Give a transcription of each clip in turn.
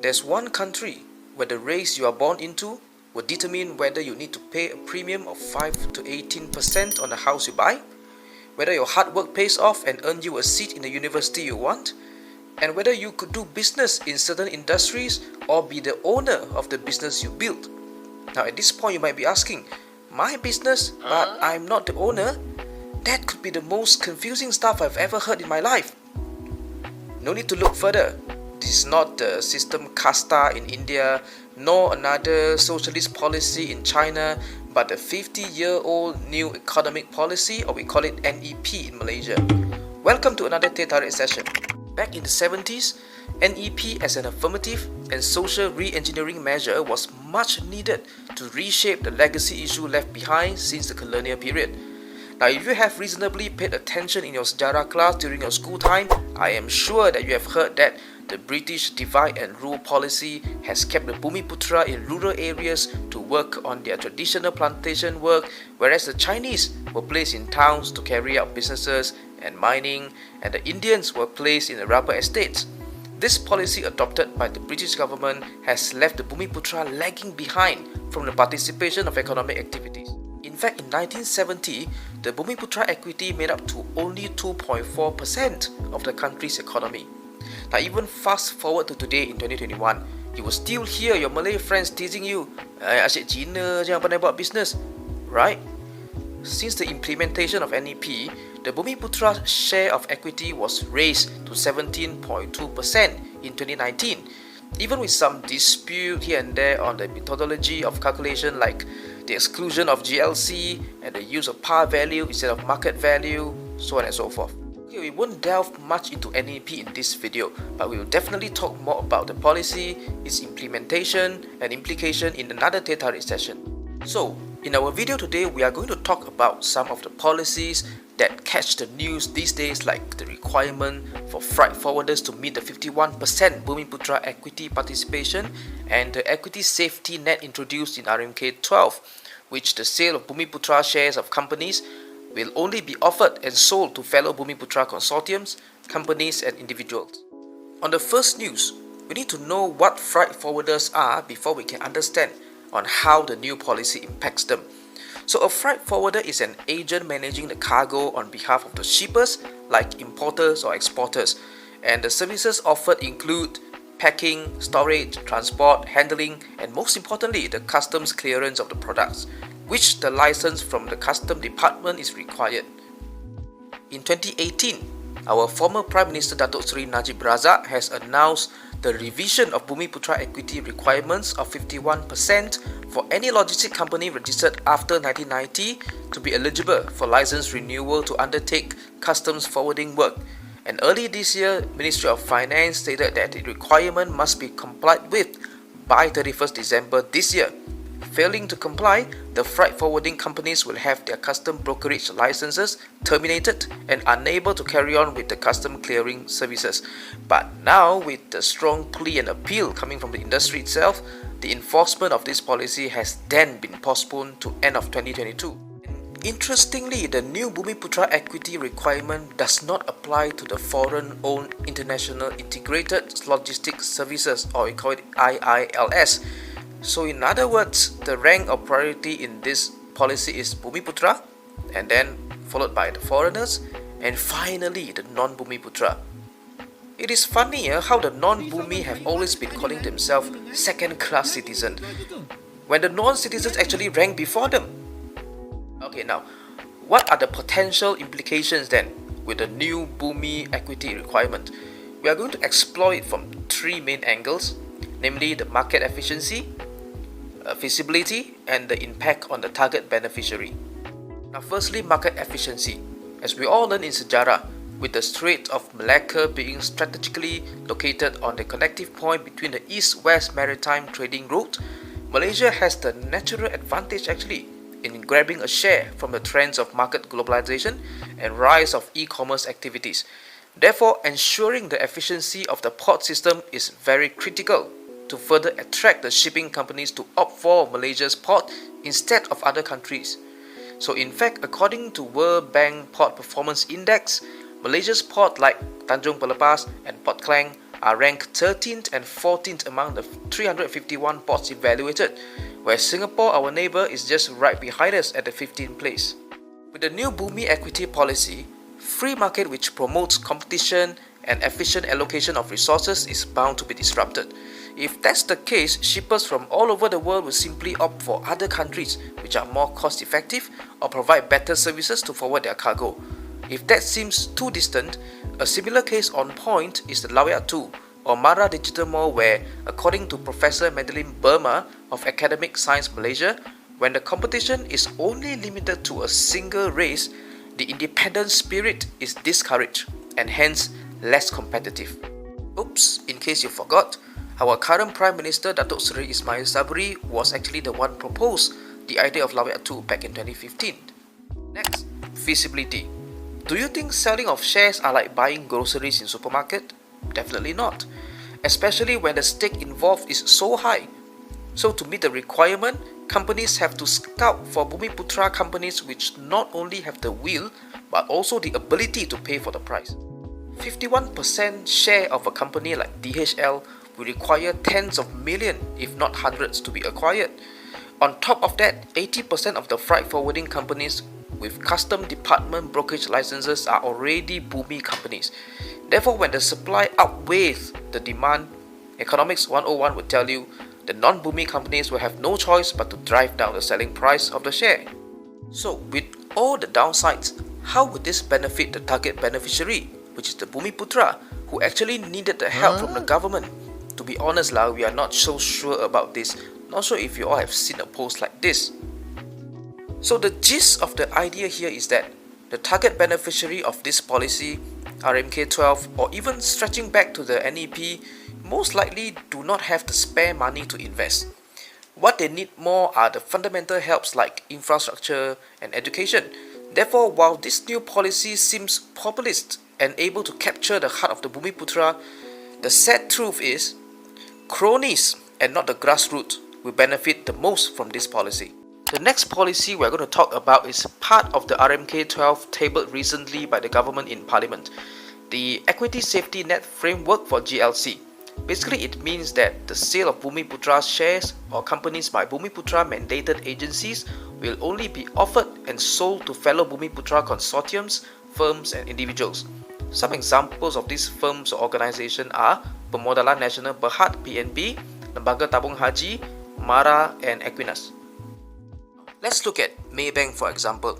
There's one country where the race you are born into will determine whether you need to pay a premium of 5 to 18% on the house you buy, whether your hard work pays off and earn you a seat in the university you want, and whether you could do business in certain industries or be the owner of the business you build. Now at this point you might be asking, my business, but I'm not the owner? That could be the most confusing stuff I've ever heard in my life. No need to look further. This is not the system casta in India, nor another socialist policy in China, but the 50-year-old new economic policy, or we call it NEP in Malaysia. Welcome to another Tarik session. Back in the 70s, NEP as an affirmative and social re-engineering measure was much needed to reshape the legacy issue left behind since the colonial period. Now, if you have reasonably paid attention in your sejarah class during your school time, I am sure that you have heard that the British divide and rule policy has kept the Bumiputera in rural areas to work on their traditional plantation work, whereas the Chinese were placed in towns to carry out businesses and mining, and the Indians were placed in the rubber estates. This policy adopted by the British government has left the Bumiputera lagging behind from the participation of economic activities. In fact, in 1970, the Bumiputera equity made up to only 2.4% of the country's economy. Now, even fast forward to today in 2021, you will still hear your Malay friends teasing you, asyik Cina je yang pandai buat business, right? Since the implementation of NEP, the Bumiputera share of equity was raised to 17.2% in 2019, even with some dispute here and there on the methodology of calculation, like the exclusion of GLC and the use of par value instead of market value, so on and so forth. Okay, we won't delve much into NEP in this video, but we will definitely talk more about the policy, its implementation and implication in another Tarik session. So, in our video today, we are going to talk about some of the policies that catch the news these days, like the requirement for freight forwarders to meet the 51% Bumiputera equity participation and the equity safety net introduced in RMK 12, which the sale of Bumiputera shares of companies will only be offered and sold to fellow Bumiputera consortiums, companies and individuals. On the first news, we need to know what freight forwarders are before we can understand on how the new policy impacts them. So a freight forwarder is an agent managing the cargo on behalf of the shippers, like importers or exporters, and the services offered include packing, storage, transport, handling, and most importantly, the customs clearance of the products, which the license from the Custom Department is required. In 2018, our former Prime Minister Datuk Seri Najib Razak has announced the revision of Bumiputera equity requirements of 51% for any logistic company registered after 1990 to be eligible for license renewal to undertake customs forwarding work. And early this year, Ministry of Finance stated that the requirement must be complied with by 31st December this year. Failing to comply, the freight forwarding companies will have their custom brokerage licenses terminated and unable to carry on with the custom clearing services. But now, with the strong plea and appeal coming from the industry itself, the enforcement of this policy has then been postponed to end of 2022. Interestingly, the new Bumiputera equity requirement does not apply to the foreign-owned International Integrated Logistics Services, or we call it IILS. So in other words, the rank of priority in this policy is Bumiputera, and then followed by the foreigners, and finally the non-Bumiputera. It is funny how the non-Bumi have always been calling themselves second-class citizens, when the non-citizens actually rank before them. Okay, now, what are the potential implications then with the new Bumi equity requirement? We are going to explore it from three main angles, namely the market efficiency, feasibility, and the impact on the target beneficiary. Now firstly, market efficiency. As we all learn in sejarah, with the Strait of Malacca being strategically located on the connective point between the east-west maritime trading route, Malaysia has the natural advantage actually in grabbing a share from the trends of market globalization and rise of e-commerce activities. Therefore, ensuring the efficiency of the port system is very critical to further attract the shipping companies to opt for Malaysia's port instead of other countries. So in fact, according to World Bank Port Performance Index, Malaysia's port like Tanjung Pelepas and Port Klang are ranked 13th and 14th among the 351 ports evaluated, where Singapore, our neighbour, is just right behind us at the 15th place. With the new Bumi equity policy, free market which promotes competition and efficient allocation of resources is bound to be disrupted. If that's the case, shippers from all over the world will simply opt for other countries which are more cost effective or provide better services to forward their cargo. If that seems too distant, a similar case on point is the Lawyat 2 or Mara Digital Mall, where, according to Professor Madeline Burma of Academic Science Malaysia, when the competition is only limited to a single race, the independent spirit is discouraged and hence less competitive. Oops, in case you forgot, our current Prime Minister Datuk Seri Ismail Sabri was actually the one proposed the idea of Lawyat 2 back in 2015. Next, feasibility. Do you think selling of shares are like buying groceries in supermarket? Definitely not, especially when the stake involved is so high. So to meet the requirement, companies have to scout for Bumiputera companies which not only have the will but also the ability to pay for the price. 51% share of a company like DHL will require tens of millions, if not hundreds, to be acquired. On top of that, 80% of the freight forwarding companies with custom department brokerage licenses are already Bumi companies. Therefore, when the supply outweighs the demand, Economics 101 would tell you the non-Bumi companies will have no choice but to drive down the selling price of the share. So, with all the downsides, how would this benefit the target beneficiary, which is the Bumiputera, who actually needed the help from the government? To be honest we are not so sure about this. Not sure if you all have seen a post like this. So the gist of the idea here is that the target beneficiary of this policy, RMK12, or even stretching back to the NEP, most likely do not have the spare money to invest. What they need more are the fundamental helps like infrastructure and education. Therefore, while this new policy seems populist and able to capture the heart of the Bumiputera, the sad truth is, cronies and not the grassroots will benefit the most from this policy. The next policy we're going to talk about is part of the RMK12 tabled recently by the government in Parliament, the Equity Safety Net Framework for GLC. Basically, it means that the sale of Bumiputera shares or companies by Bumiputera mandated agencies will only be offered and sold to fellow Bumiputera consortiums, firms and individuals. Some examples of these firms or organizations are Pemodalan Nasional Berhad (PNB), Lembaga Tabung Haji, Mara and Equinas. Let's look at Maybank for example.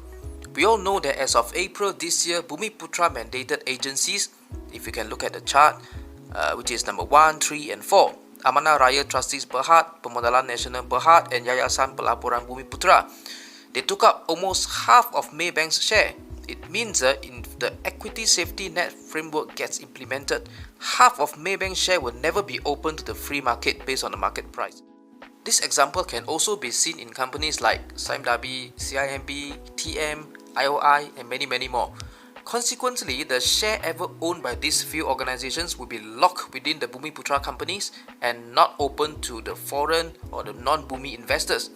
We all know that as of April this year, Bumiputera mandated agencies, if you can look at the chart, which is number 1, 3 and 4, Amanah Raya Trustees Berhad, Pemodalan Nasional Berhad and Yayasan Pelaburan Bumiputera. They took up almost half of Maybank's share. It means that if the Equity Safety Net Framework gets implemented, half of Maybank's share will never be open to the free market based on the market price. This example can also be seen in companies like Sime Darby, CIMB, TM, IOI and many more. Consequently, the share ever owned by these few organizations will be locked within the Bumiputera companies and not open to the foreign or the non-Bumi investors.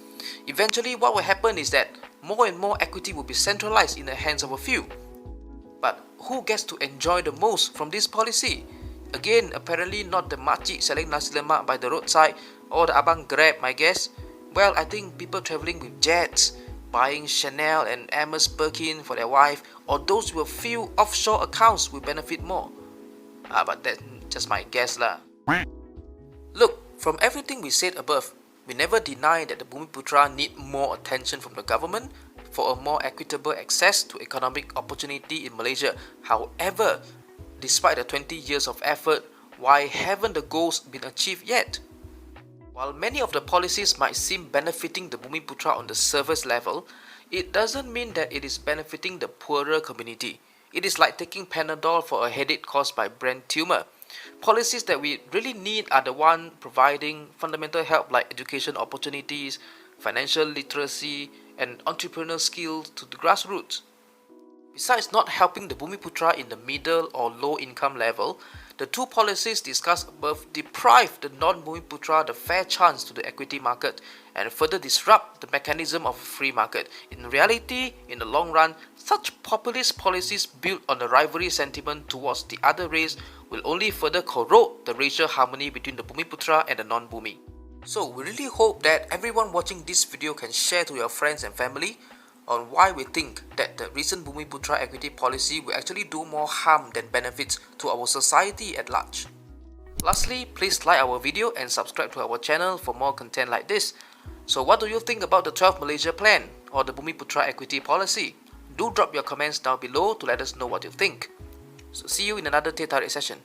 Eventually, what will happen is that more and more equity will be centralized in the hands of a few. But who gets to enjoy the most from this policy? Again, apparently not the makcik selling nasi lemak by the roadside or the abang Grab, my guess. Well, I think people travelling with jets, buying Chanel and Hermes Birkin for their wife, or those with few offshore accounts will benefit more. But that's just my guess lah. Look, from everything we said above, we never deny that the Bumiputera need more attention from the government for a more equitable access to economic opportunity in Malaysia. However, despite the 20 years of effort, why haven't the goals been achieved yet? While many of the policies might seem benefiting the Bumiputera on the surface level, it doesn't mean that it is benefiting the poorer community. It is like taking Panadol for a headache caused by brain tumor. Policies that we really need are the one providing fundamental help like education opportunities, financial literacy, and entrepreneurial skills to the grassroots. Besides not helping the Bumiputera in the middle or low income level, the two policies discussed above deprive the non-Bumiputera the fair chance to the equity market and further disrupt the mechanism of a free market. In reality, in the long run, such populist policies built on the rivalry sentiment towards the other race will only further corrode the racial harmony between the Bumiputera and the non-Bumi. So we really hope that everyone watching this video can share to your friends and family on why we think that the recent Bumiputera equity policy will actually do more harm than benefits to our society at large. Lastly, please like our video and subscribe to our channel for more content like this. So what do you think about the 12 Malaysia plan or the Bumiputera equity policy? Do drop your comments down below to let us know what you think. So see you in another Tarik session.